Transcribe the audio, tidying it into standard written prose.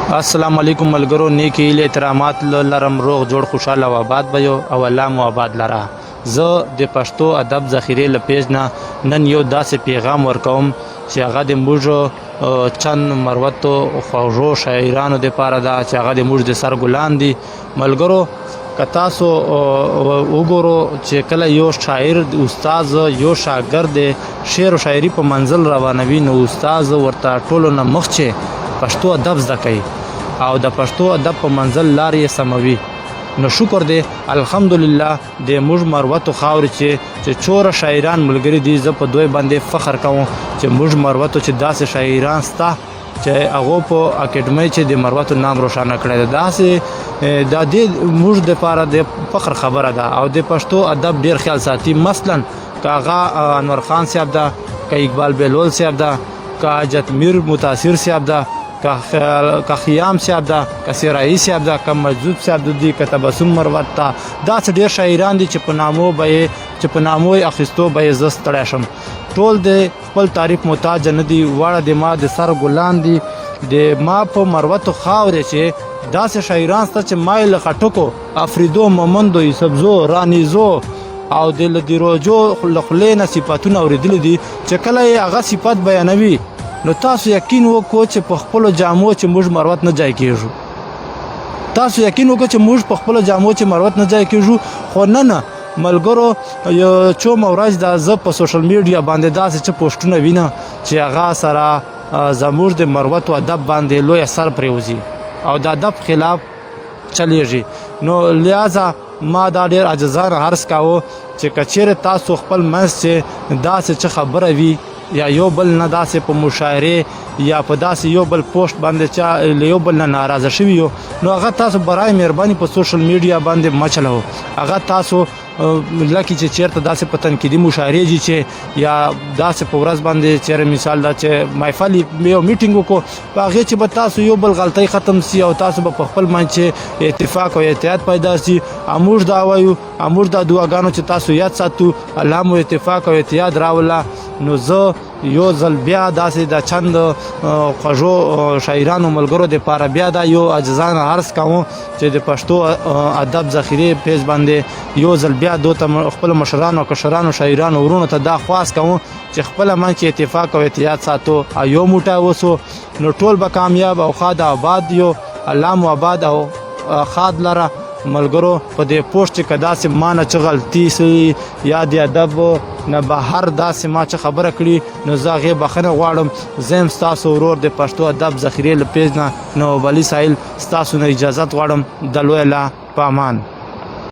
السلام علیکم ملګرو، نیکی هیلې احترامات لرم، روغ جوړ خوشاله او آباد به یو او الله مو آباد لره. زه د پښتو ادب ذخیرې له پیج نه نن یو داسې پیغام ورکوم چې هغه د موږ چند مروتو خوږو شاعرانو دپاره ده چې هغه د موږ د سر ګلان دي. ملګرو، که تاسو وګورو چې کله یو شاعر استاد یو شاګرد شعر و شاعري په منزل روانوي، نو استاد ورته ټولو نه مخکې پښتو ادب زده کوي او د پښتو ادب په منزل لارې سموي. نو شکر دی الحمدلله د موږ مروتو خاورې چې چوره شاعران ملګري دي. زه په دوی باندې فخر کوم چې موږ مروتو چې داسې شاعران سته چې هغو په اکیډمۍ چې د مروتو نام روښانه کړی ده. داسې دا د موږ دپاره د فخر خبره ده او د پښتو ادب ډېر خیال ساتي. مثلا که هغه انور خان صاحب ده، که اقبال بهلول صاحب ده، که حاجت میر متاثر صاحب ده، که خیام صاحب ده، که سرایی صاحب ده، که مجذوب صاحب دي، که تبسم مروت ده. داسې ډېر شاعران دي چې په نامو یې اخیستو به یې زه ستړی شم. ټول د خپل تعریف محتاج نه دي، واړه د ما د سر ګلان دي. د ما په مروتو خاورې چې داسې شاعران سته چې ما یې له خټکو افریدو، مومندو، یوسفزو، رانیزو او د لدیروجو له خولې نه صفاتونه اورېدلي دي چې کله یې هغه صفات بیانوي نو تاسو یقین وکړو چې په خپلو جامو چې موږ مروت نه ځای کېږو. تاسو یقین وکړو چې موږ په خپلو جامو چې مروت نه ځای کېږو. خو نه ملګرو، یو چوم ورځ دا زه په سوشل میډیا باندې داسې څه پوسټونه وینم چې هغه سره زموږ د مروتو ادب باندې لوی اثر پرېوځي او د ادب خلاف چلیږي. نو لہذا ما دا ډېر عاجزانه عرض کاوه چې که چیرې تاسو خپل منځ چې داسې څه خبره وي یا یو بل نه داسې په مشاعرې یا په داسې یو بل پوسټ باندې چا له یو بل نه ناراضه شوي یو، نو هغه تاسو برای مهرباني په سوشل میډیا باندې مه چلوه. هغه تاسو لکه چې چیرته داسې په تنقیدي مشاعرې دي چې یا داسې په ورځ باندې چیرې مثال دا چې محفل یو میټینګ وکړو، په هغې چې به تاسو یو بل غلطۍ ختم سي او تاسو به په خپل منځ چې اتفاق او اتحاد پیدا سي. موږ دا وایو، موږ دا دعاګانو چې تاسو یاد ساتو، الله مو اتفاق او اتحاد راوله. نو زه یو ځل بیا داسې د چند خوږو شاعرانو ملګرو دپاره بیا دا یو عاجزانه عرض کوم چې د پښتو ادب ذخیرې پیج باندې یو ځل بیا دو ته خپل مشرانو او کشرانو شاعرانو ورونو ته دا خواست کوم چې خپله منځ کې اتفاق او اتحاد ساتو او یو موټی اوسو، نو ټول به کامیاب او ښاد آباد یو. الله مو آباد او ښاد لره. ملګرو، په دې پوسټ کې که داسې ما نه څه غلطي سوي یا د ادب نه بهر داسې ما څه خبره کړي نو زه هغې بخښنه غواړم. زه یم ستاسو ورور د پښتو ادب ذخیرې له پیج نه نواب علي ساحل ستاسو نه اجازت غواړم. د لوی الله په امان.